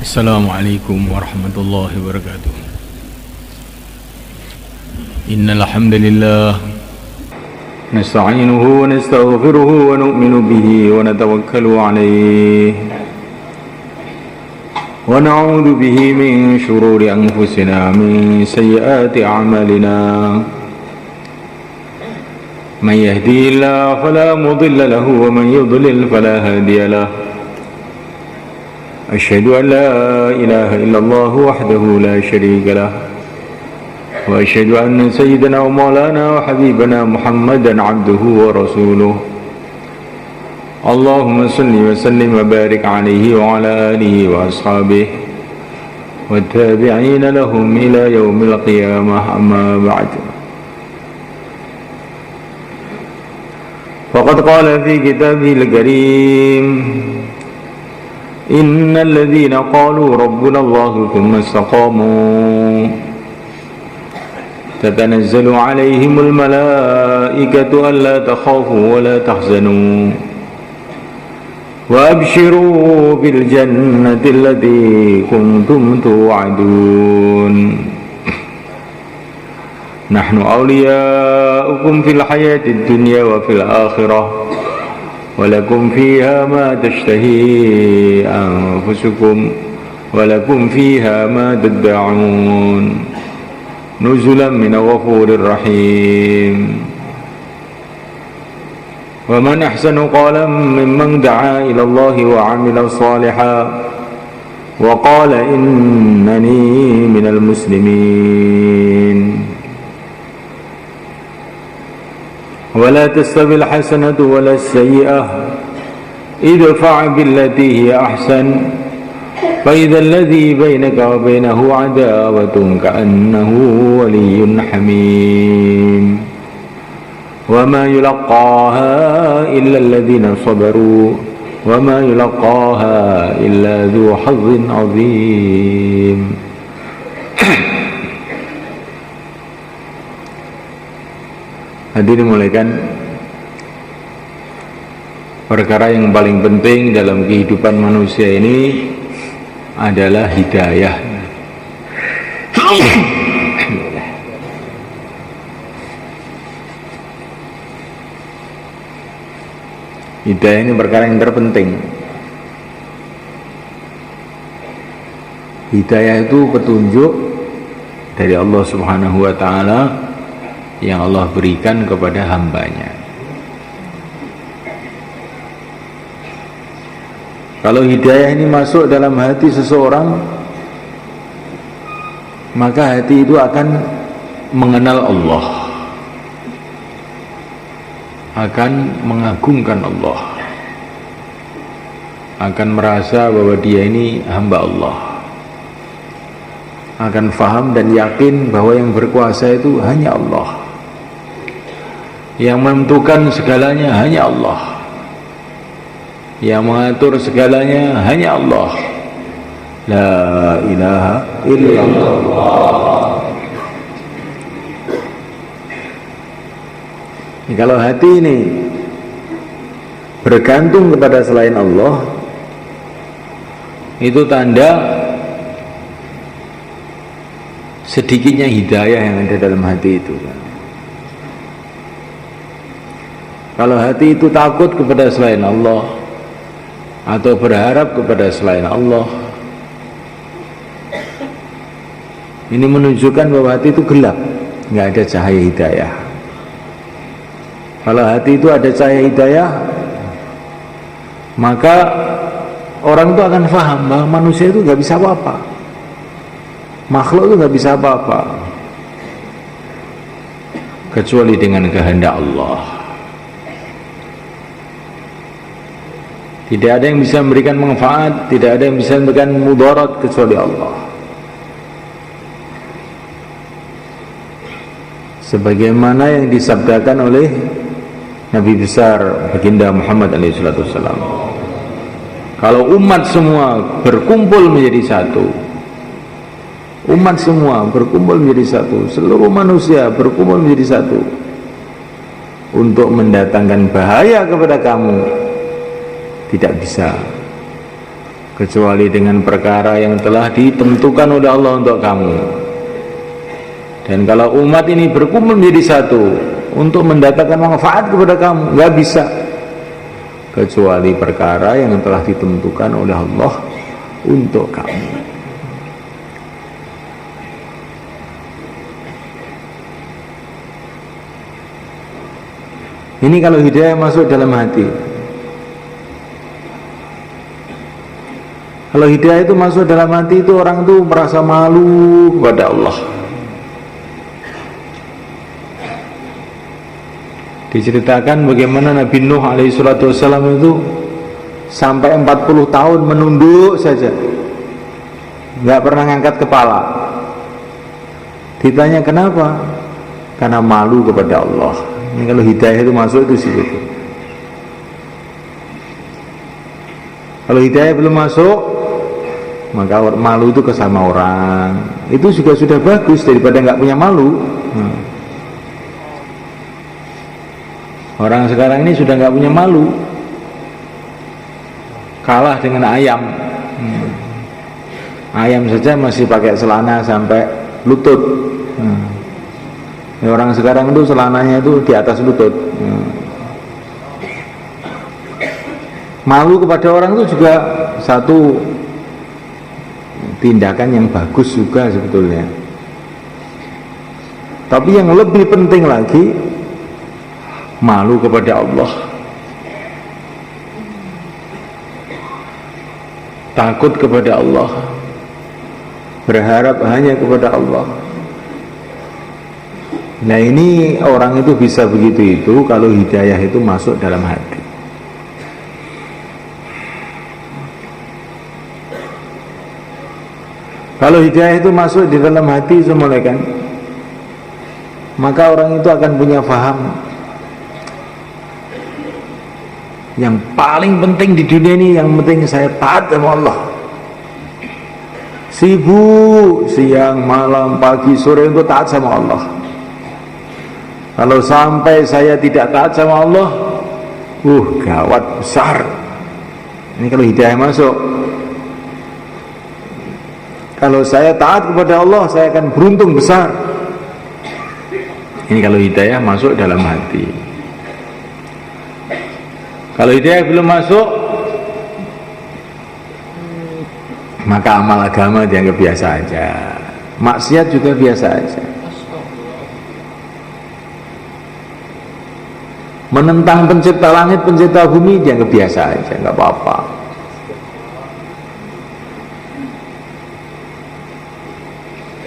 Assalamualaikum warahmatullahi wabarakatuh. Innal hamdalillah nasta'inuhu wa nastaghfiruhu wa nu'minu bihi wa natawakkalu alayhi wa na'udzu bihi min shururi anfusina min sayyiati a'malina. Man yahdihillahu fala mudilla lahu wa man yudlil fala hadiya lahu. أشهد أن لا إله إلا الله وحده لا شريك له وأشهد أن سيدنا ومولانا وحبيبنا محمدا عبده ورسوله. اللهم صل وسلم وبارك عليه وعلى آله وأصحابه والتابعين لهم إلى يوم القيامة. أما بعد، فقد قال في كتابه الكريم: إن الذين قالوا ربنا الله ثم استقاموا تتنزل عليهم الملائكة ألا تخافوا ولا تحزنوا وأبشروا بالجنة التي كنتم توعدون. نحن أولياؤكم في الحياة الدنيا وفي الآخرة ولكم فيها ما تشتهي أنفسكم ولكم فيها ما تدعون نزلا من غفور رحيم. ومن أحسن قولا ممن دعا إلى الله وعمل صالحا وقال إنني من المسلمين. ولا تستوي الحسنة ولا السيئة ادفع بالتي هي أحسن فإذا الذي بينك وبينه عداوة كأنه ولي حميم. وما يلقاها إلا الذين صبروا وما يلقاها إلا ذو حظ عظيم. Hadirin muliakan, perkara yang paling penting dalam kehidupan manusia ini adalah hidayah. Hidayah ini perkara yang terpenting. Hidayah itu petunjuk dari Allah Subhanahu wa ta'ala yang Allah berikan kepada hambanya. Kalau hidayah ini masuk dalam hati seseorang, maka hati itu akan mengenal Allah, akan mengagungkan Allah, akan merasa bahwa dia ini hamba Allah, akan faham dan yakin bahwa yang berkuasa itu hanya Allah, yang menentukan segalanya hanya Allah, yang mengatur segalanya hanya Allah. La ilaha illallah. Kalau hati ini bergantung kepada selain Allah, itu tanda sedikitnya hidayah yang ada dalam hati itu. Kalau hati itu takut kepada selain Allah atau berharap kepada selain Allah, ini menunjukkan bahwa hati itu gelap, nggak ada cahaya hidayah. Kalau hati itu ada cahaya hidayah, maka orang itu akan faham bahwa manusia itu nggak bisa apa-apa, makhluk itu nggak bisa apa-apa kecuali dengan kehendak Allah. Tidak ada yang bisa memberikan manfaat, tidak ada yang bisa memberikan mudarat kecuali Allah. Sebagaimana yang disabdakan oleh Nabi besar baginda Muhammad SAW, kalau umat semua berkumpul menjadi satu, umat semua berkumpul menjadi satu, seluruh manusia berkumpul menjadi satu untuk mendatangkan bahaya kepada kamu, tidak bisa kecuali dengan perkara yang telah ditentukan oleh Allah untuk kamu. Dan kalau umat ini berkumpul menjadi satu untuk mendatangkan manfaat kepada kamu, nggak bisa kecuali perkara yang telah ditentukan oleh Allah untuk kamu. Ini kalau hidayah masuk dalam hati. Kalau hidayah itu masuk dalam hati, itu orang itu merasa malu kepada Allah. Diceritakan bagaimana Nabi Nuh alaihissalam itu sampai 40 tahun menunduk saja, nggak pernah ngangkat kepala. Ditanya kenapa? Karena malu kepada Allah. Ini kalau hidayah itu masuk itu sih. Kalau hidayah belum masuk, maka malu itu ke sama orang. Itu juga sudah bagus daripada nggak punya malu. Orang sekarang ini sudah nggak punya malu, kalah dengan ayam. Ayam saja masih pakai celana sampai lutut. Orang sekarang itu celananya itu di atas lutut. Malu kepada orang itu juga satu tindakan yang bagus juga sebetulnya. Tapi yang lebih penting lagi, malu kepada Allah, takut kepada Allah, berharap hanya kepada Allah. Nah ini orang itu bisa begitu itu kalau hidayah itu masuk dalam hati. Kalau hidayah itu masuk di dalam hati semula kan, maka orang itu akan punya faham. Yang paling penting di dunia ini, yang penting saya taat sama Allah. Sibuk siang, malam, pagi, sore itu taat sama Allah. Kalau sampai saya tidak taat sama Allah, gawat besar. Ini kalau hidayah masuk. Kalau saya taat kepada Allah, saya akan beruntung besar. Ini kalau hidayah masuk dalam hati. Kalau hidayah belum masuk, maka amal agama dianggap biasa aja, maksiat juga biasa aja. Menentang pencipta langit, pencipta bumi dianggap biasa aja, nggak apa-apa.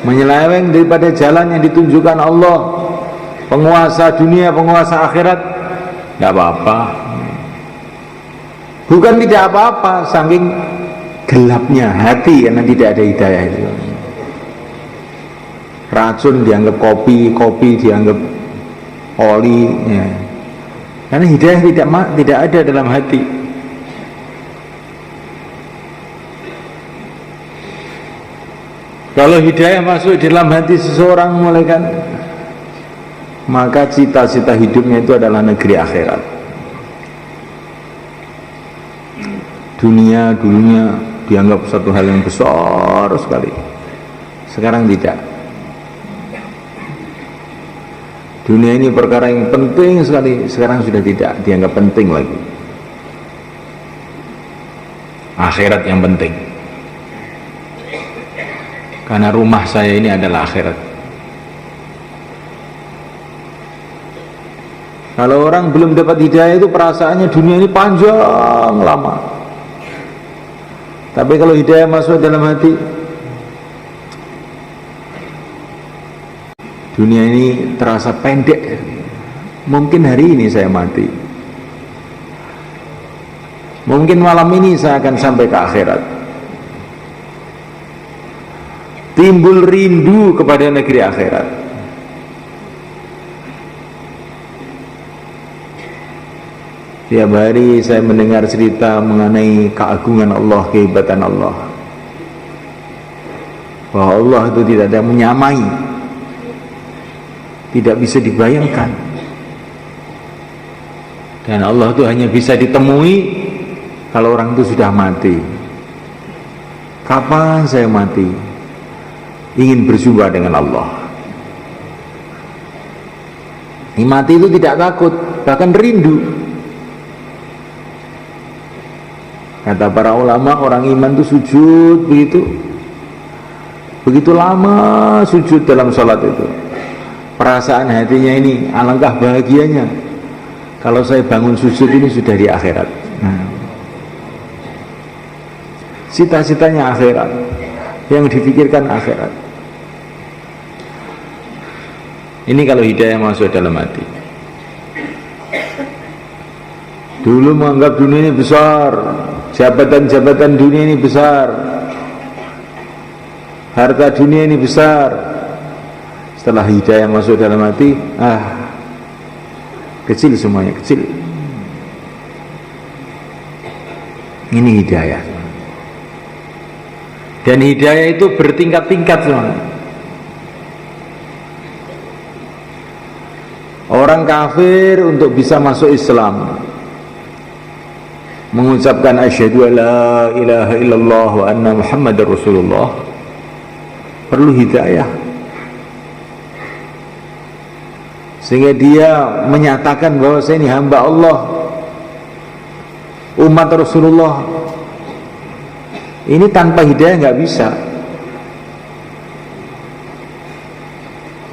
Menyeleweng daripada jalan yang ditunjukkan Allah, penguasa dunia, penguasa akhirat, nggak apa-apa. Bukan tidak apa-apa, saking gelapnya hati karena tidak ada hidayah itu. Racun dianggap kopi, kopi dianggap oli, ya. Karena hidayah tidak ada dalam hati. Kalau hidayah masuk di dalam hati seseorang mulai kan, maka cita-cita hidupnya itu adalah negeri akhirat. Dunia dulunya dianggap satu hal yang besar sekali, sekarang tidak. Dunia ini perkara yang penting sekali, sekarang sudah tidak dianggap penting lagi. Akhirat yang penting, karena rumah saya ini adalah akhirat. Kalau orang belum dapat hidayah itu perasaannya dunia ini panjang lama. Tapi kalau hidayah masuk dalam hati, dunia ini terasa pendek. Mungkin hari ini saya mati, mungkin malam ini saya akan sampai ke akhirat. Timbul rindu kepada negeri akhirat. Tiap hari saya mendengar cerita mengenai keagungan Allah, kehebatan Allah, bahwa Allah itu tidak ada menyamai, tidak bisa dibayangkan, dan Allah itu hanya bisa ditemui kalau orang itu sudah mati. Kapan saya mati? Ingin berjumpa dengan Allah. Ini mati itu tidak takut, bahkan rindu. Kata para ulama, orang iman itu sujud begitu lama sujud dalam sholat itu. Perasaan hatinya ini, alangkah bahagianya kalau saya bangun sujud ini sudah di akhirat. Cita-citanya akhirat, yang dipikirkan akhirat. Ini kalau hidayah masuk dalam hati. Dulu menganggap dunia ini besar, jabatan-jabatan dunia ini besar, harta dunia ini besar. Setelah hidayah masuk dalam hati, kecil semuanya, kecil. Ini hidayah. Dan hidayah itu bertingkat-tingkat semuanya. Orang kafir untuk bisa masuk Islam, mengucapkan asyhadu alla ilaha illallah wa anna muhammadar rasulullah, perlu hidayah. Sehingga dia menyatakan bahwa saya ini hamba Allah, umat Rasulullah. Ini tanpa hidayah nggak bisa.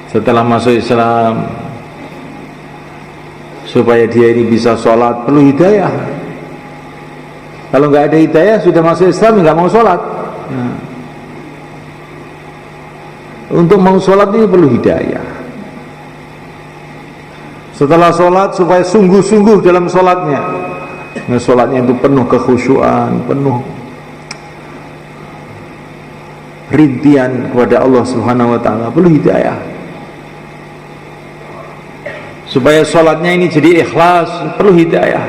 Setelah masuk Islam, supaya dia ini bisa sholat perlu hidayah. Kalau nggak ada hidayah sudah masuk Islam nggak mau sholat. Untuk mau sholat ini perlu hidayah. Setelah sholat supaya sungguh-sungguh dalam sholatnya. Sholatnya itu penuh kekhusyuan, penuh rintian kepada Allah Subhanahu wa ta'ala, perlu hidayah. Supaya sholatnya ini jadi ikhlas, perlu hidayah.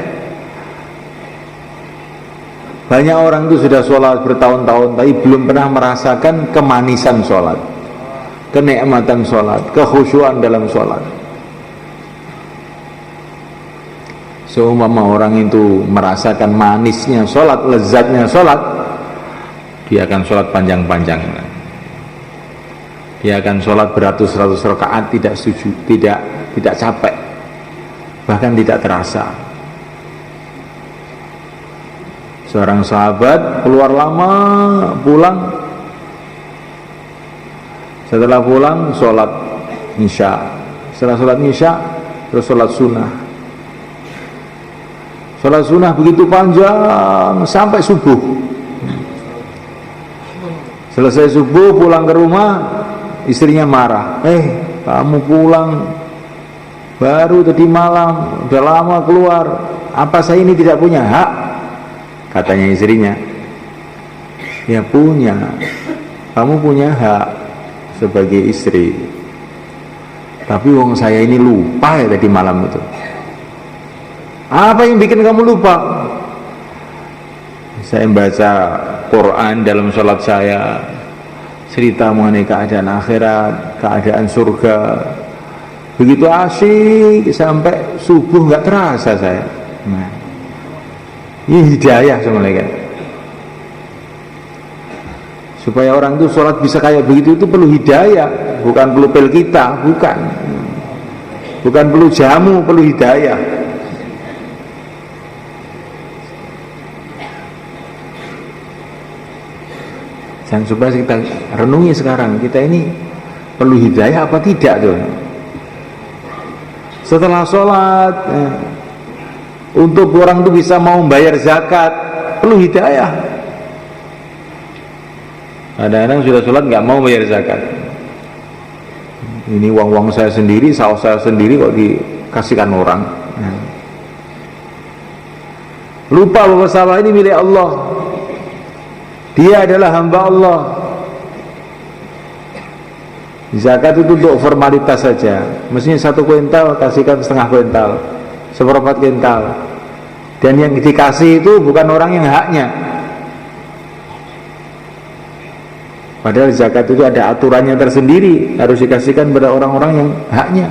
Banyak orang itu sudah sholat bertahun-tahun tapi belum pernah merasakan kemanisan sholat, kenikmatan sholat, kekhusyuan dalam sholat. Seumpama orang itu merasakan manisnya sholat, lezatnya sholat, dia akan sholat panjang-panjang. Dia akan sholat beratus-ratus rakaat tidak sujud, tidak capek, bahkan tidak terasa. Seorang sahabat keluar lama, pulang. Setelah pulang sholat isya. Setelah sholat isya terus sholat sunnah. Sholat sunnah begitu panjang sampai subuh. Selesai subuh pulang ke rumah, istrinya marah. Kamu pulang baru tadi malam, udah lama keluar. Apa saya ini tidak punya hak? Katanya istrinya. Ya punya. Kamu punya hak sebagai istri. Tapi wong saya ini lupa ya tadi malam itu. Apa yang bikin kamu lupa? Saya membaca Quran dalam sholat saya, cerita mengenai keadaan akhirat, keadaan surga, begitu asyik sampai subuh nggak terasa saya. Ini hidayah semuanya. Supaya orang itu sholat bisa kayak begitu itu perlu hidayah, bukan perlu pil kita, bukan perlu jamu, perlu hidayah. Dan supaya kita renungi sekarang, kita ini perlu hidayah apa tidak tuh? Setelah sholat, untuk orang itu bisa mau membayar zakat, perlu hidayah. Kadang-kadang sudah sholat nggak mau bayar zakat. Ini uang saya sendiri, saus saya sendiri kok dikasihkan orang. Lupa bahwa sawah ini milik Allah. Dia adalah hamba Allah. Zakat itu untuk formalitas saja. Mestinya 1 kuintal kasihkan setengah kuintal, 1/4 kuintal. Dan yang dikasih itu bukan orang yang haknya. Padahal zakat itu ada aturannya tersendiri, harus dikasihkan pada orang-orang yang haknya.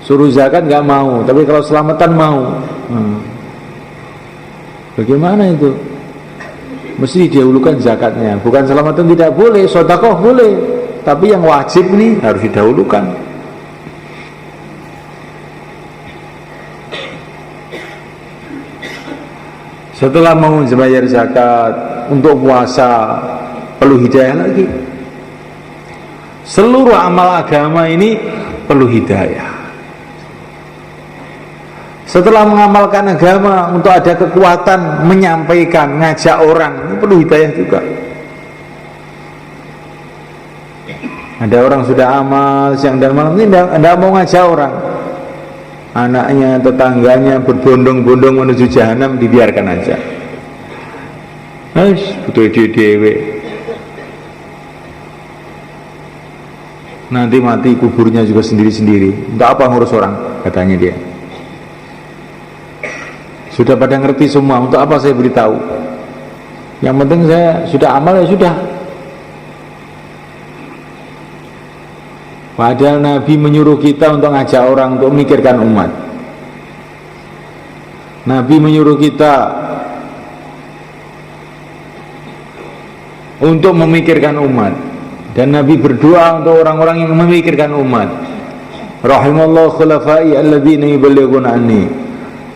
Suruh zakat nggak mau, tapi kalau selamatan mau. Bagaimana itu? mesti didahulukan zakatnya. Bukan selamatan tidak boleh, sedekah boleh, tapi yang wajib ini harus didahulukan. Setelah mau bayar zakat, untuk puasa perlu hidayah lagi. Seluruh amal agama ini perlu hidayah. Setelah mengamalkan agama, untuk ada kekuatan menyampaikan, ngajak orang, ini perlu hidayah juga. Ada orang sudah amal siang dan malam, ini tidak mau ngajak orang. Anaknya, tetangganya berbondong-bondong menuju jahanam, dibiarkan aja. Butuh dewe. Nanti mati kuburnya juga sendiri-sendiri. Untuk apa ngurus orang, katanya dia. Sudah pada ngerti semua, untuk apa saya beritahu? Yang penting saya sudah amal, ya sudah. Padahal Nabi menyuruh kita untuk ngajak orang, untuk memikirkan umat. Nabi menyuruh kita untuk memikirkan umat, dan Nabi berdoa untuk orang-orang yang memikirkan umat. Rahimallahu khulafai alladzina yuballighuna anni.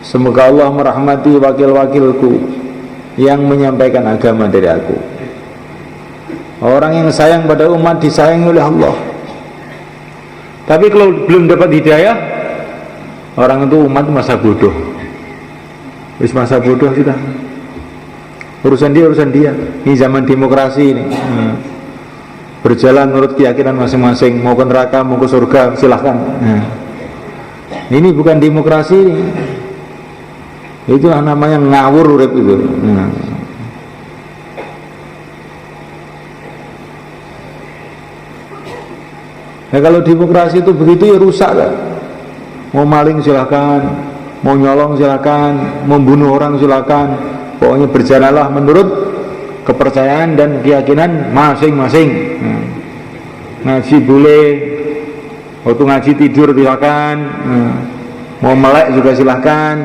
Semoga Allah merahmati wakil-wakilku yang menyampaikan agama dari aku. Orang yang sayang pada umat disayangi oleh Allah. Tapi kalau belum dapat hidayah, orang itu umat masa bodoh. Wis masa bodoh sudah. Urusan dia. Ini zaman demokrasi ini. Berjalan menurut keyakinan masing-masing. Mau ke neraka, mau ke surga, silahkan. Ini bukan demokrasi ini. Itulah namanya ngawur urip itu. Nah, kalau demokrasi itu begitu ya rusak lah. Mau maling silakan, mau nyolong silakan, mau bunuh orang silakan. Pokoknya berjalanlah menurut kepercayaan dan keyakinan masing-masing. Ngaji boleh, waktu ngaji tidur silakan, mau melek juga silakan.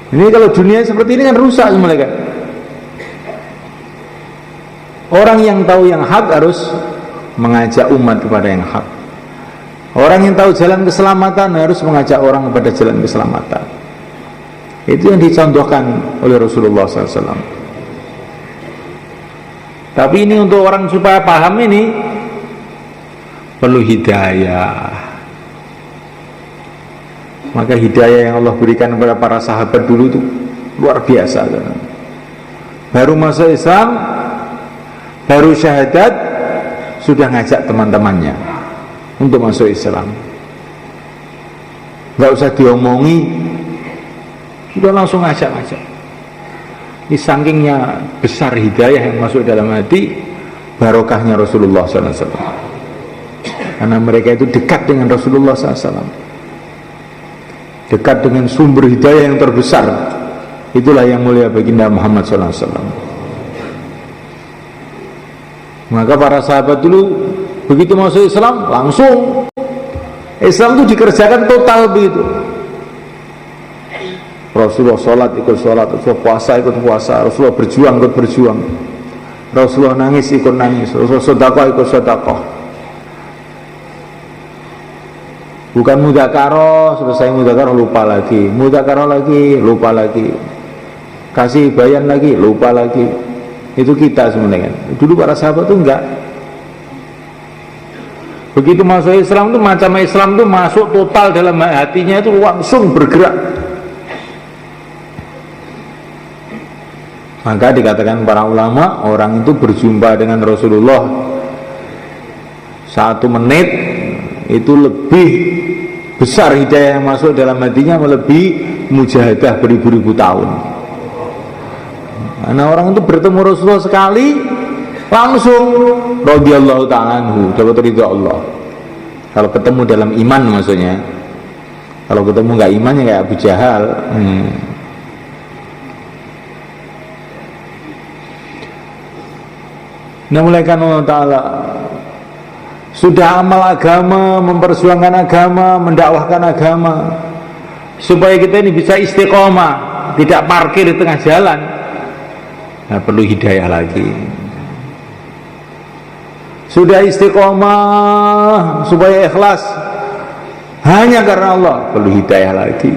Ini kalau dunia seperti ini kan rusak semua kan. Orang yang tahu yang hak harus mengajak umat kepada yang hak. Orang yang tahu jalan keselamatan harus mengajak orang kepada jalan keselamatan. Itu yang dicontohkan oleh Rasulullah SAW. Tapi ini untuk orang supaya paham ini perlu hidayah. Maka hidayah yang Allah berikan kepada para sahabat dulu itu luar biasa. Baru masuk Islam, baru syahadat, sudah ngajak teman-temannya untuk masuk Islam. Gak usah diomongi, sudah langsung ngajak-ngajak. Ini sakingnya besar hidayah yang masuk dalam hati, barokahnya Rasulullah SAW. Karena mereka itu dekat dengan Rasulullah SAW, dekat dengan sumber hidayah yang terbesar. Itulah yang mulia baginda Muhammad SAW. Maka para sahabat dulu begitu masuk Islam, langsung Islam itu dikerjakan total begitu. Rasulullah sholat ikut sholat, Rasulullah puasa ikut puasa, Rasulullah berjuang ikut berjuang, Rasulullah nangis ikut nangis, Rasulullah sedekah ikut sedekah. Bukan mudzakarah, selesai mudzakarah lupa lagi, mudzakarah lagi lupa lagi, kasih bayan lagi lupa lagi. Itu kita sebenarnya. Dulu para sahabat itu enggak. Begitu masuk Islam itu macam Islam itu masuk total dalam hatinya, itu langsung bergerak. Maka dikatakan para ulama, orang itu berjumpa dengan Rasulullah 1 menit itu lebih besar hidayah yang masuk dalam hatinya, melebihi mujahadah beribu-ribu tahun. Karena orang itu bertemu Rasulullah sekali, langsung radhiyallahu ta'ala anhu, dapat ridha Allah. Kalau ketemu dalam iman maksudnya. Kalau ketemu nggak iman ya kayak Abu Jahal. Nah, mulai kan Allah Ta'ala sudah amal agama, memperjuangkan agama, mendakwahkan agama, supaya kita ini bisa istiqomah. tidak parkir di tengah jalan, nah, perlu hidayah lagi. Sudah istiqomah supaya ikhlas hanya karena Allah, perlu hidayah lagi.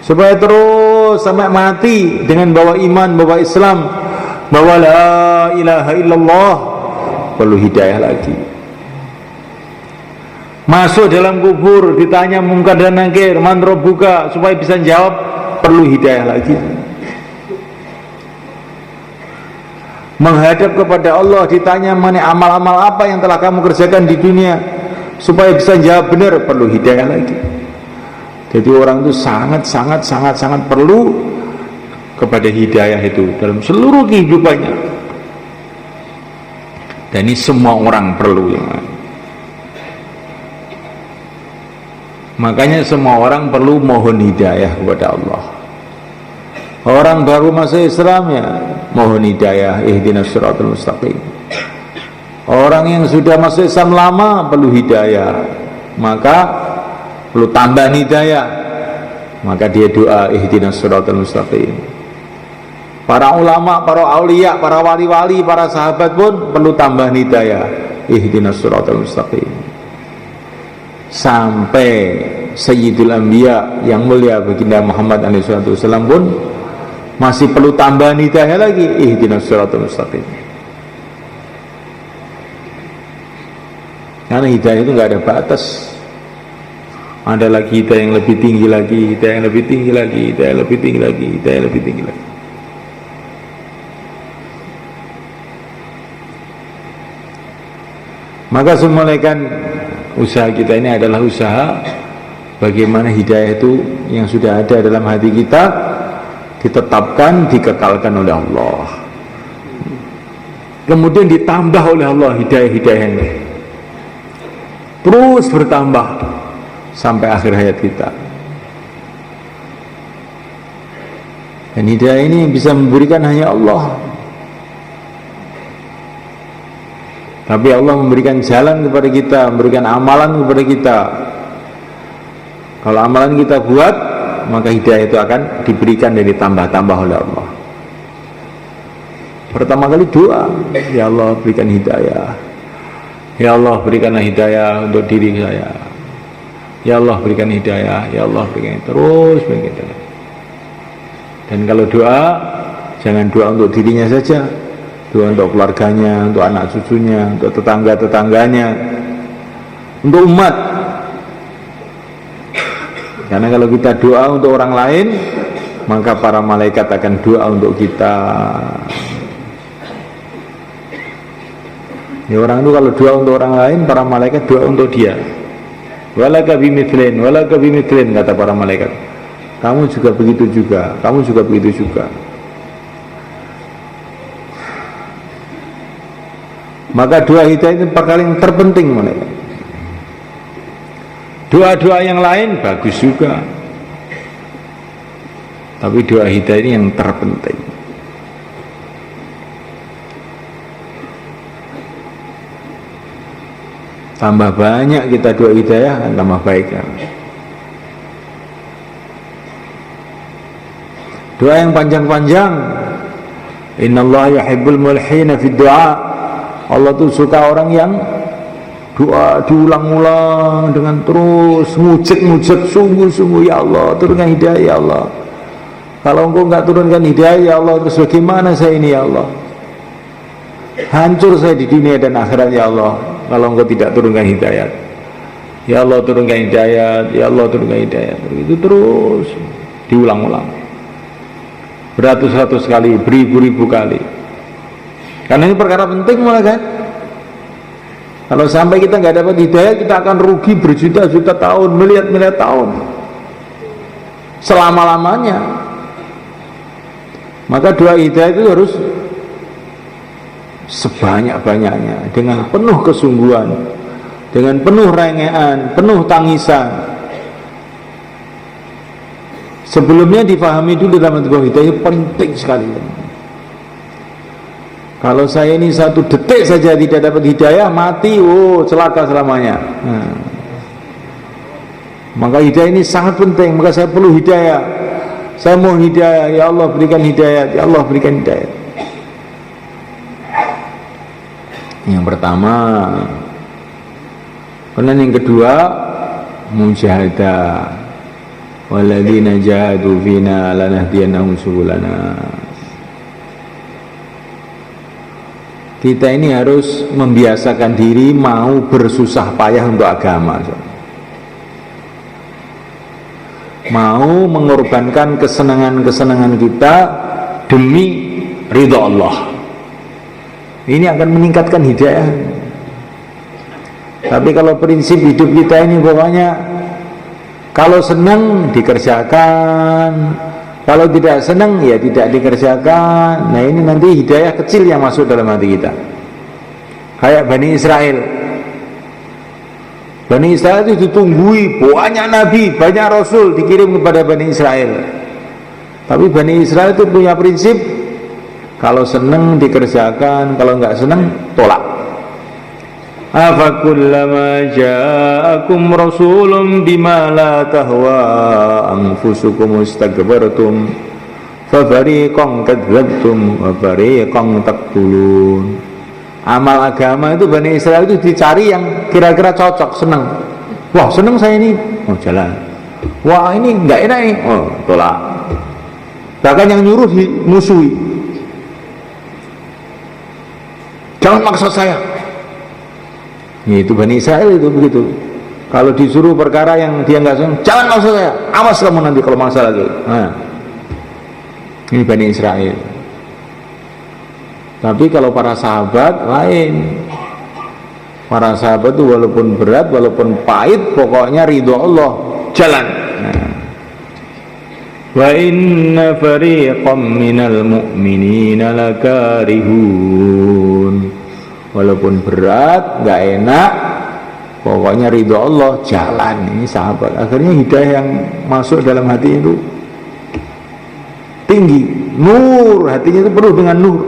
Supaya terus sampai mati dengan bawa iman, bawa Islam, bawa la ilaha illallah, perlu hidayah lagi. Masuk dalam kubur ditanya mungkar dan nakir, man rabbuka, supaya bisa jawab, perlu hidayah lagi. Menghadap kepada Allah ditanya mengenai amal-amal apa yang telah kamu kerjakan di dunia, supaya bisa jawab benar, perlu hidayah lagi. Jadi orang itu sangat perlu kepada hidayah itu dalam seluruh kehidupannya. Dan ini semua orang perlu, ya. Makanya semua orang perlu mohon hidayah kepada Allah. Orang baru masuk Islam, ya, mohon hidayah, ihdinas siratal mustaqim. Orang yang sudah masuk Islam lama perlu hidayah, maka perlu tambahan hidayah, maka dia doa ihdinas siratal mustaqim. Para ulama, para aulia, para wali-wali, para sahabat pun perlu tambahan hidayah, ihdinas siratal mustaqim. Sampai Sayyidul Anbiya yang mulia baginda Muhammad SAW pun masih perlu tambahan hidayah lagi, ihdinas siratal mustaqim. Karena hidayah itu nggak ada batas. Ada lagi hidayah yang lebih tinggi lagi, hidayah yang lebih tinggi lagi, hidayah yang lebih tinggi lagi, hidayah yang lebih tinggi lagi. Maka semulaikan usaha kita ini adalah usaha bagaimana hidayah itu yang sudah ada dalam hati kita ditetapkan, dikekalkan oleh Allah, kemudian ditambah oleh Allah hidayah-hidayah ini, terus bertambah sampai akhir hayat kita. Dan hidayah ini bisa memberikan hanya Allah. Tapi Allah memberikan jalan kepada kita, memberikan amalan kepada kita. Kalau amalan kita buat, maka hidayah itu akan diberikan dan ditambah-tambah oleh Allah. Pertama kali doa, ya Allah berikan hidayah. Ya Allah berikanlah hidayah untuk diri saya. Ya Allah berikan hidayah, ya Allah berikan, terus berikan hidayah. Dan kalau doa, jangan doa untuk dirinya saja, doa untuk keluarganya, untuk anak cucunya, untuk tetangga-tetangganya, untuk umat. Karena kalau kita doa untuk orang lain, maka para malaikat akan doa untuk kita. Ya, orang itu kalau doa untuk orang lain, para malaikat doa untuk dia. Walaka bimithlin, walaka bimithlin, kata para malaikat. Kamu juga begitu juga, kamu juga begitu juga. Maka doa hidayah itu perkara yang terpenting, malaikat. Doa-doa yang lain bagus juga, tapi doa hidayah ini yang terpenting. Tambah banyak kita doa hidayah, akan tambah baik ya. Doa yang panjang-panjang, innallaha yuhibbul mulhina fid du'a. Allah tuh suka orang yang doa diulang-ulang dengan terus mujud-mujud, sungguh-sungguh, ya Allah turunkan hidayah ya Allah. Kalau engkau enggak turunkan hidayah ya Allah, terus bagaimana saya ini ya Allah? Hancur saya di dunia dan akhirat ya Allah, kalau engkau tidak turunkan hidayah. Ya Allah turunkan hidayah, ya Allah turunkan hidayah. Itu terus diulang-ulang beratus-ratus kali, beribu-ribu kali. Karena ini perkara penting malah kan. Kalau sampai kita nggak dapat hidayah, kita akan rugi berjuta-juta tahun, miliar-miliar tahun, selama-lamanya. Maka doa hidayah itu harus sebanyak-banyaknya, dengan penuh kesungguhan, dengan penuh rengean, penuh tangisan. Sebelumnya difahami dulu dalam doa hidayah penting sekali. Kalau saya ini satu detik saja tidak dapat hidayah, mati, celaka selamanya. Maka hidayah ini sangat penting, maka saya perlu hidayah. Saya mau hidayah, ya Allah berikan hidayah, ya Allah berikan hidayah. Yang pertama. Kemudian yang kedua, mujahadah. Walladzina jahadu fina lanahdiyannahum subulana. Kita ini harus membiasakan diri mau bersusah payah untuk agama. Mau mengorbankan kesenangan-kesenangan kita demi ridha Allah. Ini akan meningkatkan hidayah. Tapi kalau prinsip hidup kita ini pokoknya kalau senang dikerjakan, kalau tidak senang ya tidak dikerjakan. Nah ini nanti hidayah kecil yang masuk dalam hati kita. Kayak Bani Israel. Bani Israel itu ditunggui, banyak nabi, banyak rasul dikirim kepada Bani Israel. Tapi Bani Israel itu punya prinsip, kalau senang dikerjakan, kalau enggak senang tolak. Afakullama ja'akum rasulun bima la tahwa anfusukum istakbartum fafariqan kadzdzabtum wa fariqan taqtulun. Amal agama itu Bani Israel itu dicari yang kira-kira cocok, senang. Wah senang saya ini, oh jalan. Wah ini enggak enak ini, oh tolak. Bahkan yang nyuruh dimusuhi. Jangan maksa saya. Itu Bani Israel itu begitu. Kalau disuruh perkara yang dia nggak senang, jangan maksa saya, awas kamu nanti kalau maksa lagi. Nah, ini Bani Israel. Tapi kalau para sahabat lain. Para sahabat itu walaupun berat, walaupun pahit, pokoknya ridho Allah, jalan. Nah. Wa inna fariqam minal mu'minina lakarihun. Walaupun berat, nggak enak, pokoknya ridho Allah, jalan. Ini sahabat. Akhirnya hidayah yang masuk dalam hati itu tinggi, nur, hatinya itu penuh dengan nur.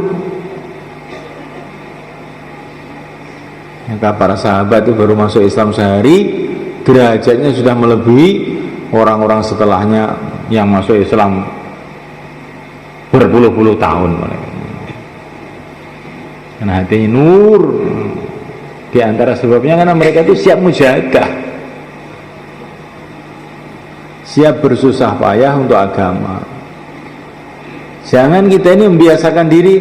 Maka para sahabat itu baru masuk Islam sehari, derajatnya sudah melebihi orang-orang setelahnya yang masuk Islam berpuluh-puluh tahun. Karena hatinya nur. Di antara sebabnya karena mereka itu siap mujahadah, siap bersusah payah untuk agama. Jangan kita ini membiasakan diri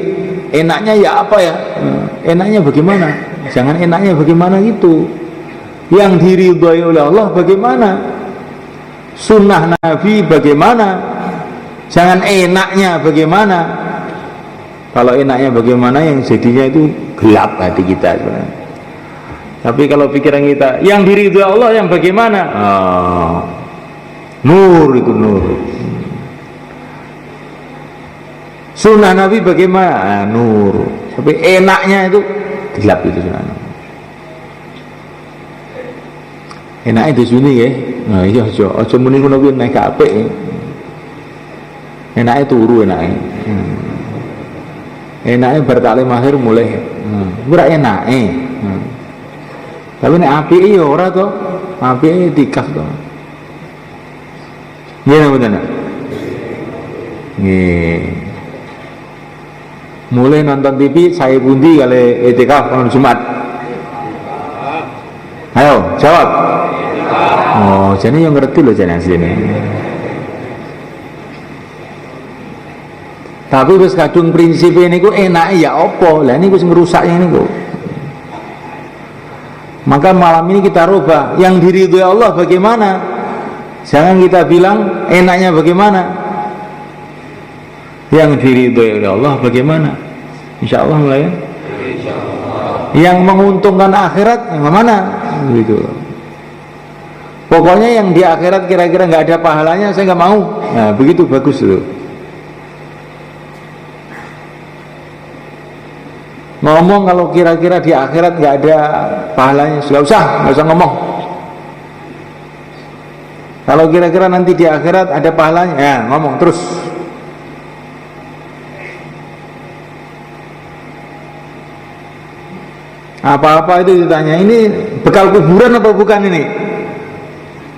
enaknya ya apa ya, enaknya bagaimana. Jangan enaknya bagaimana gitu. Yang diridhai oleh Allah bagaimana, sunnah Nabi bagaimana. Jangan enaknya bagaimana. Kalau enaknya bagaimana, yang jadinya itu gelap hati kita sebenarnya. Tapi kalau pikiran kita yang diridhai Allah yang bagaimana, nur itu nur. Sunnah Nabi bagaimana, nur. Tapi enaknya itu gelap itu sebenarnya. Enaknya di sini ya. Nah iya aja muni ngono kuwi nek gak apik. Enaknya turu enaknya. Enaknya bertaklim akhir mulai ora enake. Tapi nek apike ya ora to. Apike tikaf to. Nggih mboten. Nggih. Mulai nonton TV saya pundi kali itikaf on Jumat. Ayo jawab. Oh, jadi yang ngerti loh jadi aslinya. Tapi wis kadung prinsip ini ku enak ya opo. Lah ini ku ngerusak yang ini ku. Maka malam ini kita rubah. Yang diridhoi Allah bagaimana? Jangan kita bilang enaknya bagaimana. Yang diridhoi oleh Allah bagaimana? Insya Allah mulai ya. Yang menguntungkan akhirat yang mana? Begitu. Pokoknya yang di akhirat kira-kira nggak ada pahalanya saya nggak mau. Nah begitu bagus loh. Ngomong kalau kira-kira di akhirat nggak ada pahalanya, nggak usah ngomong. Kalau kira-kira nanti di akhirat ada pahalanya, ya ngomong terus. Apa-apa itu ditanya, ini bekal kuburan apa bukan ini?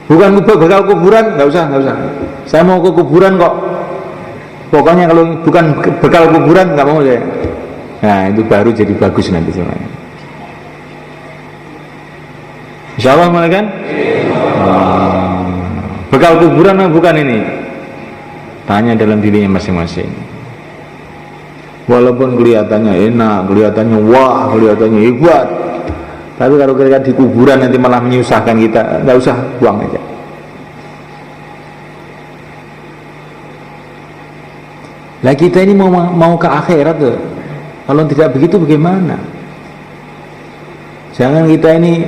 Bukan bekal kuburan, nggak usah. Saya mau ke kuburan kok. Pokoknya kalau bukan bekal kuburan nggak mau saya. Nah itu baru jadi bagus nanti semuanya. Insya Allah mulai kan? Bekal kuburan bukan ini? Tanya dalam dirinya masing-masing. Walaupun kelihatannya enak, kelihatannya wah, kelihatannya hebat, tapi kalau kita di kuburan nanti malah menyusahkan kita, nggak usah, buang aja. Lah kita ini mau ke akhirat tuh. Kalau tidak begitu bagaimana? Jangan kita ini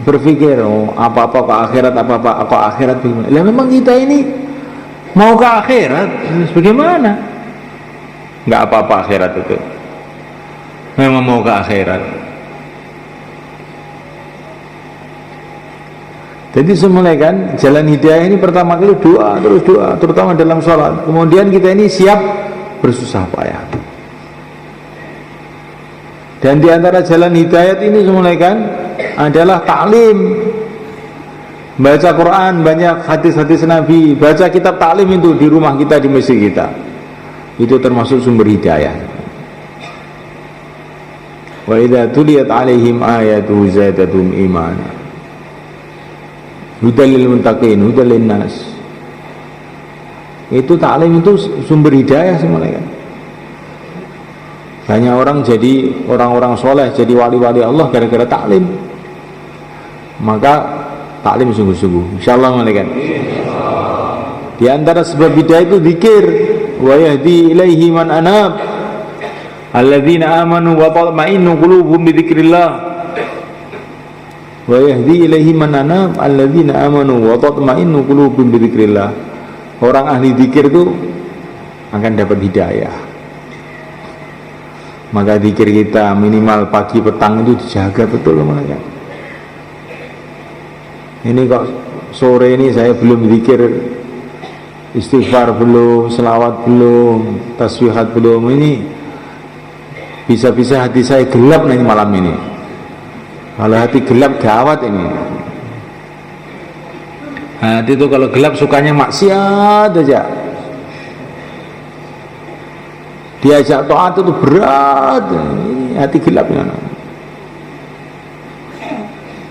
berpikir apa-apa ke akhirat, apa-apa ke akhirat bagaimana. Lah memang kita ini mau ke akhirat, bagaimana? Nggak apa-apa akhirat itu. Memang mau ke akhirat. Jadi semula kan jalan hidayah ini pertama kali doa, terus doa, terutama dalam sholat. Kemudian kita ini siap bersusah payah. Dan di antara jalan hidayat ini semula kan adalah taklim, baca Quran, banyak hadis-hadis Nabi, baca kitab taklim itu di rumah kita, di masjid kita. Itu termasuk sumber hidayah. Wa idza tuliyat alaihim ayatu zadatuhum imana. Hudal lil muttaqin, hudal lin nas. Itu taklim itu sumber hidayah semuanya kan. Banyak orang jadi orang-orang soleh, jadi wali-wali Allah gara-gara taklim. Maka taklim sungguh-sungguh. Insyaallah malaikat. Di antara sebab hidayah itu zikir. Wa yahdi ilaihi man anab. Alladzina amanu wa tatma'innu qulubuhum bi dzikrillah. Wa yahdi ilaihi man anab. Alladzina amanu wa tatma'innu qulubuhum bi dzikrillah. Orang ahli zikir itu akan dapat hidayah. Maka zikir kita minimal pagi petang itu dijaga betul makanya. Ini kok sore ini saya belum zikir, istighfar belum, selawat belum, tasbihat belum, ini bisa-bisa hati saya gelap nanti malam ini. Kalau hati gelap gawat ini. Hati itu kalau gelap sukanya maksiat aja. Diajak taat itu berat, hati gelapnya.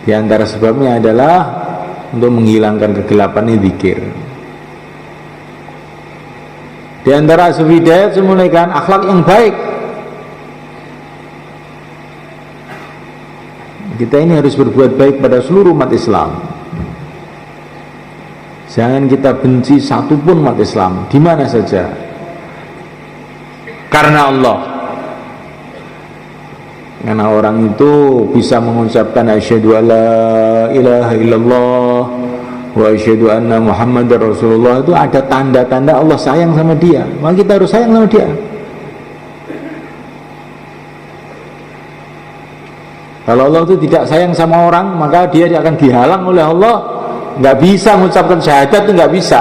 Di antara sebabnya adalah untuk menghilangkan kegelapan ini zikir. Di antara sebab hidayah semulai kan akhlak yang baik. Kita ini harus berbuat baik pada seluruh umat Islam. Jangan kita benci satupun umat Islam di mana saja. Karena Allah. Karena orang itu bisa mengucapkan asyhadu alla ilaha illallah wa asyhadu anna muhammadar rasulullah, itu ada tanda-tanda Allah sayang sama dia. Maka kita harus sayang sama dia. Kalau Allah itu tidak sayang sama orang, maka dia akan dihalang oleh Allah, nggak bisa mengucapkan syahadat, itu nggak bisa.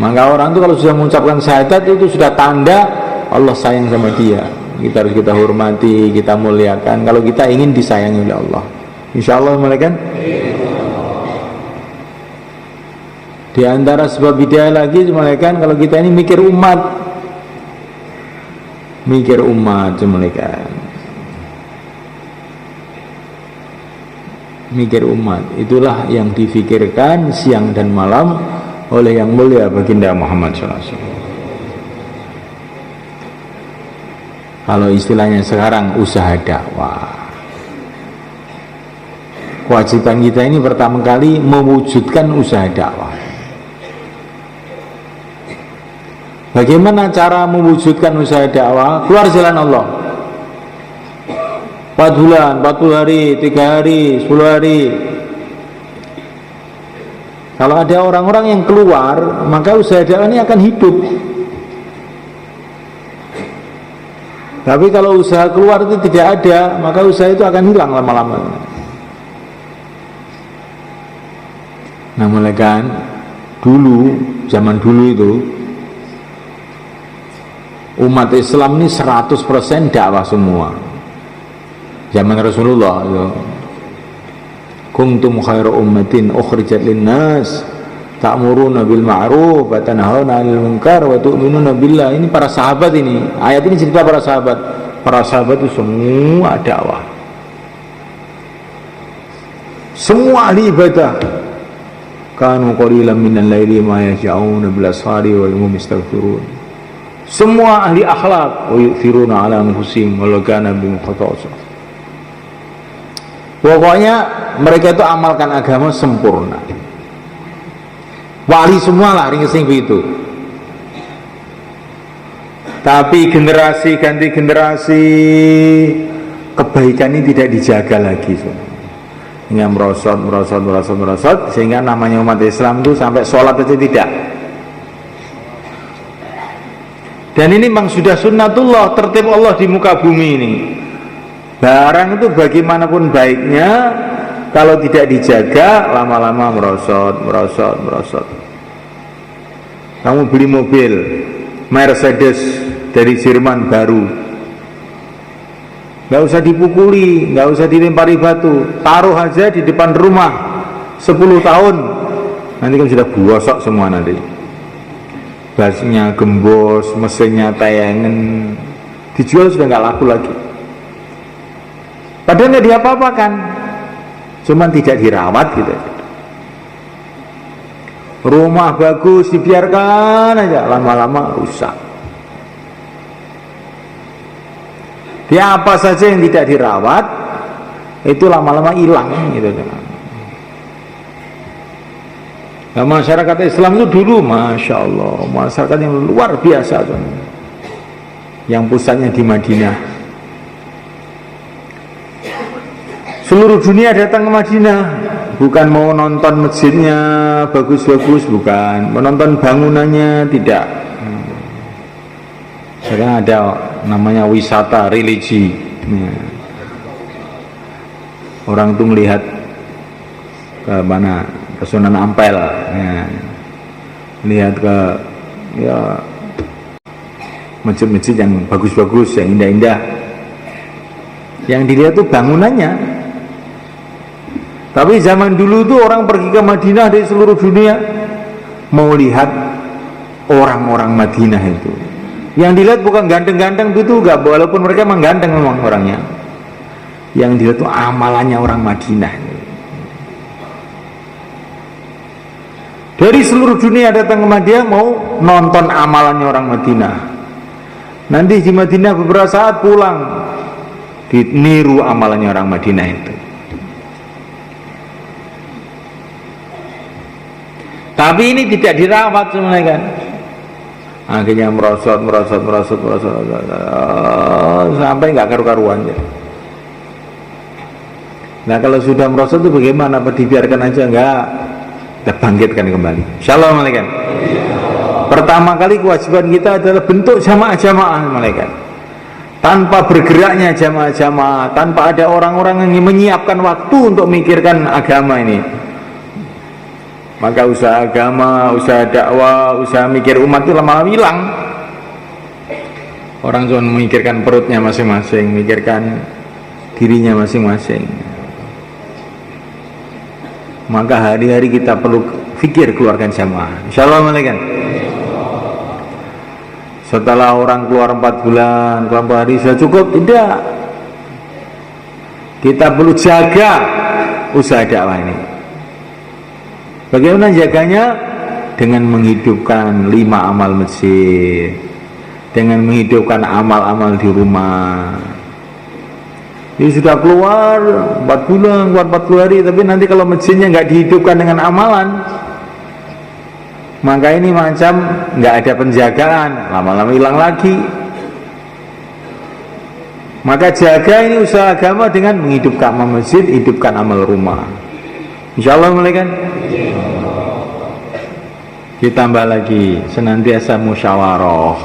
Maka orang itu kalau sudah mengucapkan syahadat itu sudah tanda Allah sayang sama dia. Kita harus kita hormati, kita muliakan kalau kita ingin disayangi oleh Allah. Insyaallah malaikat. Di antara sebab hidayah lagi malaikat, kalau kita ini mikir umat, malaikat. Mikir umat, itulah yang difikirkan siang dan malam oleh yang mulia baginda Muhammad SAW. Kalau istilahnya sekarang usaha dakwah. Kewajiban kita ini pertama kali mewujudkan usaha dakwah. Bagaimana cara mewujudkan usaha dakwah? Keluar jalan Allah. 4 bulan, 40 hari, 3 hari, 10 hari. Kalau ada orang-orang yang keluar, maka usaha dakwah ini akan hidup. Tapi kalau usaha keluar itu tidak ada, maka usaha itu akan hilang lama-lama. Nah, mulai kan dulu, zaman dulu itu umat Islam ini 100% dakwah semua. Zaman Rasulullah itu kuntum khairu ummatin ukhrijat linnas ta'muruna bil ma'ruf wa tanhauna 'anil munkar wa tu'minuna billah. Ini para sahabat ini. Ayat ini cerita para sahabat. Para sahabat itu semua dakwah. Semua ahli ibadah. Kanu qalilan minal laili ma yahja'una bil ashari wa hum yastaghfirun. Semua ahli akhlak, wa yu'thiruna 'ala anfusihim walau kana bihim khasasah. Pokoknya mereka itu amalkan agama sempurna. Wali semua lah ringkesing begitu. Tapi generasi ganti generasi, kebaikan ini tidak dijaga lagi. Hingga merosot, sehingga namanya umat Islam itu sampai sholat aja tidak. Dan ini memang sudah sunnatullah, tertib Allah di muka bumi ini. Barang itu bagaimanapun baiknya, kalau tidak dijaga, lama-lama merosot. Kamu beli mobil Mercedes dari Jerman baru, nggak usah dipukuli, nggak usah dilempari batu, taruh aja di depan rumah 10 tahun, nanti kan sudah bosok semua nanti. Basnya gembos, mesinnya tayangan, dijual sudah nggak laku lagi. Padahal nggak diapa-apakan, cuman tidak dirawat gitu. Rumah bagus dibiarkan aja, lama-lama rusak. Ya apa saja yang tidak dirawat itu lama-lama hilang gitu. Nah, masyarakat Islam itu dulu, masya Allah, masyarakat yang luar biasa tuh, yang pusatnya di Madinah. Seluruh dunia datang ke Madinah, bukan mau nonton masjidnya bagus-bagus, bukan, menonton bangunannya, tidak. Sekarang ada namanya wisata religi. Orang itu melihat ke mana, ke Sunan Ampel, lihat ke ya masjid-masjid yang bagus-bagus, yang indah-indah. Yang dilihat tuh bangunannya. Tapi zaman dulu tuh orang pergi ke Madinah dari seluruh dunia mau lihat orang-orang Madinah itu. Yang dilihat bukan ganteng-ganteng itu enggak, walaupun mereka memang ganteng memang orangnya. Yang dilihat tuh amalannya orang Madinah. Dari seluruh dunia datang ke Madinah mau nonton amalannya orang Madinah. Nanti di Madinah beberapa saat pulang, diniru amalannya orang Madinah itu. Tapi ini tidak dirawat sebenarnya kan. Akhirnya merosot sampai nggak karu-karuan. Nah kalau sudah merosot itu bagaimana? Apa dibiarkan aja? Enggak, kita bangkitkan kembali. Assalamualaikum. Pertama kali kewajiban kita adalah bentuk jamaah-jamaah malaikat. Tanpa bergeraknya jamaah-jamaah, tanpa ada orang-orang yang menyiapkan waktu untuk memikirkan agama ini, maka usaha agama, usaha dakwah, usaha mikir umat itu lama-lama hilang. Orang cuma memikirkan perutnya masing-masing, memikirkan dirinya masing-masing. Maka hari-hari kita perlu fikir keluarkan jamaah. Assalamualaikum. Setelah orang keluar 4 bulan, keluar 4 hari sudah cukup? Tidak. Kita perlu jaga usaha dakwah ini. Bagaimana jaganya? Dengan menghidupkan 5 amal masjid, dengan menghidupkan amal-amal di rumah. Ini sudah keluar 4 bulan, keluar 40 hari, tapi nanti kalau masjidnya nggak dihidupkan dengan amalan, maka ini macam nggak ada penjagaan, lama-lama hilang lagi. Maka jaga ini usaha agama dengan menghidupkan amal masjid, hidupkan amal rumah. Insyaallah mulaikan. Ditambah lagi senantiasa musyawarah.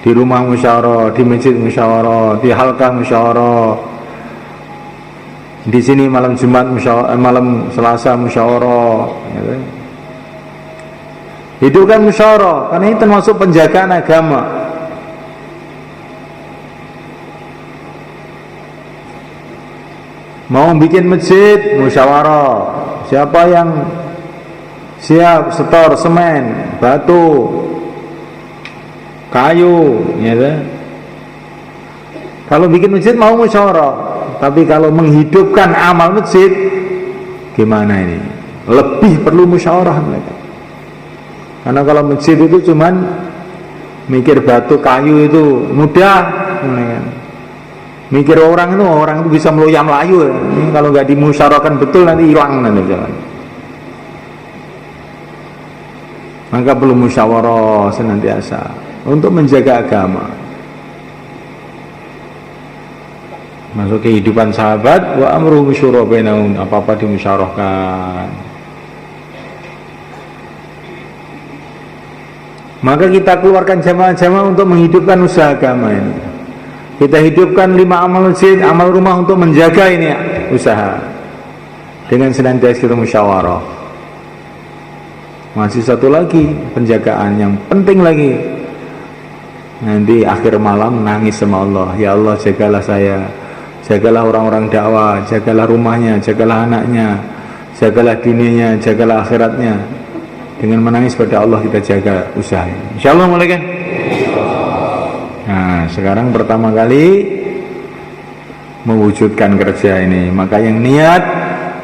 Di rumah musyawarah, di masjid musyawarah, di halqah musyawarah. Di sini malam Jumat musyawarah, malam Selasa musyawarah. Hidupkan musyawarah, karena ini termasuk penjagaan agama. Mau bikin masjid musyawarah, siapa yang siap setor semen, batu, kayu, ya kan? Kalau bikin masjid mau musyawarah, tapi kalau menghidupkan amal masjid gimana ini? Lebih perlu musyawarah mereka. Karena kalau masjid itu cuman mikir batu kayu itu mudah, kan? Mikir orang itu bisa meloyam layu. Ini kalau nggak dimusyawarahkan betul nanti hilang nanti jalan. Maka perlu musyawarah senantiasa untuk menjaga agama. Masuk kehidupan sahabat, wa amruhum syura bainahum, apa-apa dimusyawarahkan. Maka kita keluarkan jamaah-jamaah untuk menghidupkan usaha agama ini. Kita hidupkan 5 amal masjid, amal rumah untuk menjaga ini usaha. Dengan senantiasa kita musyawarah. Masih satu lagi penjagaan yang penting lagi. Nanti akhir malam nangis sama Allah, ya Allah jagalah saya, jagalah orang-orang dakwah, jagalah rumahnya, jagalah anaknya, jagalah dunianya, jagalah akhiratnya. Dengan menangis pada Allah kita jaga usaha. Insyaallah mulai kan? Nah, sekarang pertama kali mewujudkan kerja ini. Maka yang niat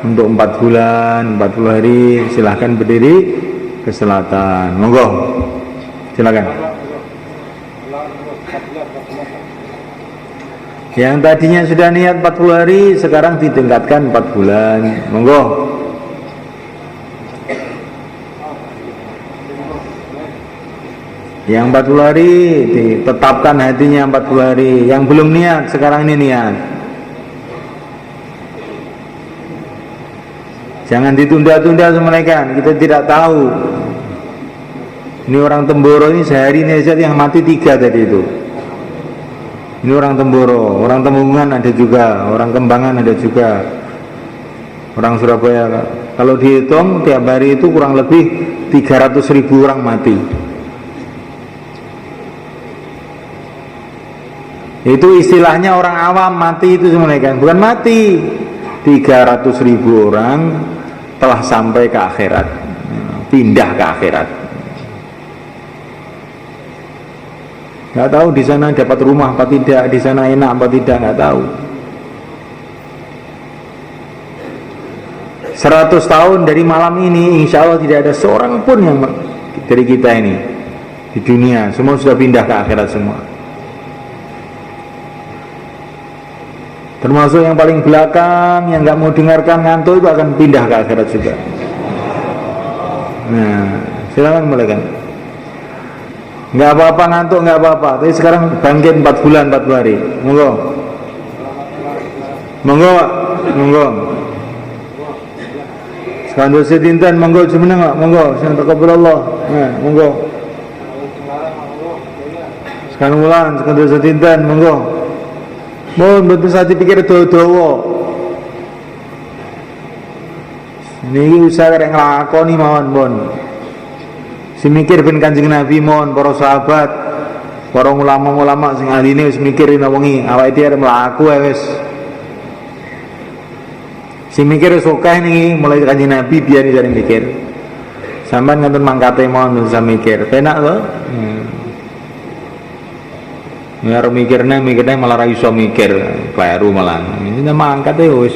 untuk 4 bulan, 40 hari, silahkan berdiri ke selatan. Monggo, silakan. Yang tadinya sudah niat 40 hari, sekarang ditingkatkan 4 bulan. Monggo. Yang 40 hari ditetapkan hatinya 40 hari. Yang belum niat sekarang ini niat. Jangan ditunda-tunda semelekan. Kita tidak tahu. Ini orang Temboro ini sehari ini aja yang mati 3 tadi itu. Ini orang Temboro, orang Temunggungan ada juga, orang Kembangan ada juga, orang Surabaya. Kalau dihitung tiap hari itu kurang lebih 300.000 orang mati. Itu istilahnya orang awam mati itu semuanya kan, bukan mati. 300.000 orang telah sampai ke akhirat, pindah ke akhirat. Gak tahu di sana dapat rumah apa tidak, di sana enak apa tidak, gak tahu. 100 tahun dari malam ini, insya Allah tidak ada seorang pun yang dari kita ini di dunia, semua sudah pindah ke akhirat semua. Termasuk yang paling belakang, yang nggak mau dengarkan ngantuk itu akan pindah ke akhirat juga. Nah, silakan mulakan. Nggak apa-apa ngantuk, nggak apa-apa. Tapi sekarang bangkit 4 bulan 40 hari. Monggo, monggo, monggo. Sekarang dosa dinten, monggo sebenarnya nggak, monggo. Saya takabur Allah. Nah, monggo. Sekarang ulang, sekarang dosa dinten, monggo. Mohon betul saja pikir dawa-dawa. Niki usaha karek nglakoni mawon pun. Si mikir ben Kanjeng Nabi mohon para sahabat, para ulama-ulama sing ahline wis mikirin wengi, awake dhewe arep mlaku wis. Si mikir wis akeh niki mulai Kanjeng Nabi biyen sering mikir. Sampeyan ngoten mangkate mohon usah mikir. Penak to? Ya mikirnya malah ra iso mikir, kleru malah. Ini mangkat ya wis.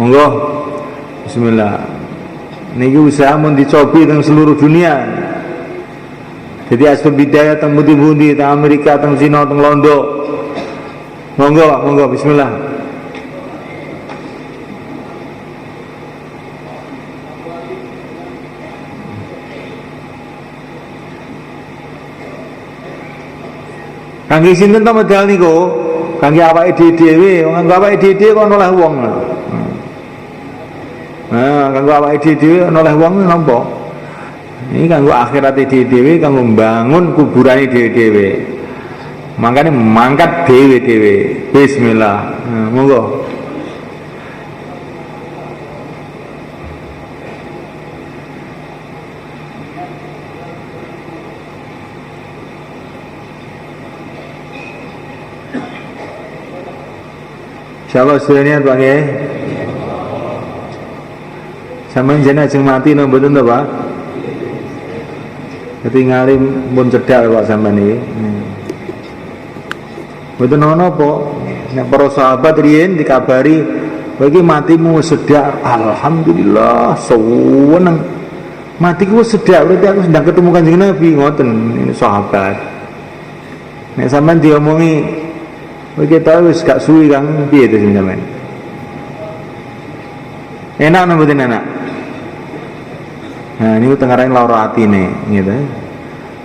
Monggo. Bismillah. Niki usaha mun dicobi teng seluruh dunia. Jadi asal bidaya teng pundi-pundi, teng Amerika, teng Cina, teng Londo. Monggo, monggo bismillah. Kangge sinten to medal niku? Kangge awake dhewe, wong awake dhewe kok noleh wong. Nah, kanggo awake dhewe noleh wong napa? Ini kanggo akhirat dhewe, kanggo mbangun kuburane dhewe-dhewe. Makane mangkat dhewe-dhewe. Bismillah. Nah, monggo. Insyaallah sudah niat Bang ya. Sampeyan jeneng ajeng mati napa mboten to, Pak? Ketinggali pun cedhak Pak sampeyan iki. Mboten ana apa. Nek para sahabat riyen dikabari, "Kowe iki matimu wis sedhak." Alhamdulillah, seneng. Matiku wis sedhak, berarti aku sedang ketemu Kanjeng Nabi, ngoten ini sahabat. Nek sampean diomongi, "Kowe ketok wis gak suwi Kang," piye to sampean? Enak napa mboten enak? Nah, ini tengarai lara atine, gitu.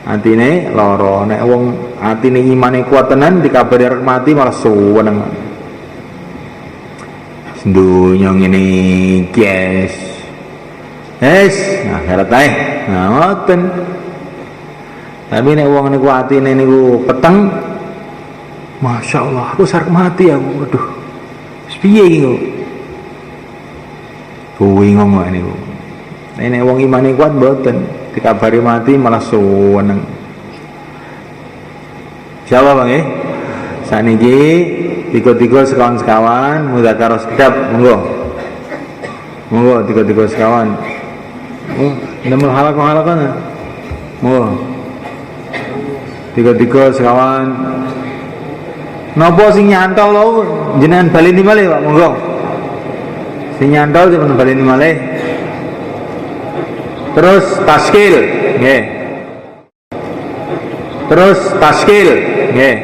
Atine lara, nek wong atine imane kuat tenan dikabari arep mati malah seneng. Sendunya ngene guys. Akhirat ae. Nah, ngoten. Tapi nek wong niku atine niku peteng, Masya Allah, aku sarep mati aku. Aduh. Piye iki kok? Bingung kok niku. Nek wong imane kuat mboten, dikabari mati malah seneng. Siapa Bang Saniki tiga-tiga sekawan-sekawan mudzakarah sedap, monggo. Monggo tiga-tiga sekawan. Nemel halaqah-halaqah. Monggo. Tiga-tiga sekawan. Napa sing nyantol lho jenengan baleni malih Pak, monggo. Sing nyantol jenengan baleni malih. Terus taskil, nggih. Terus taskil, nggih.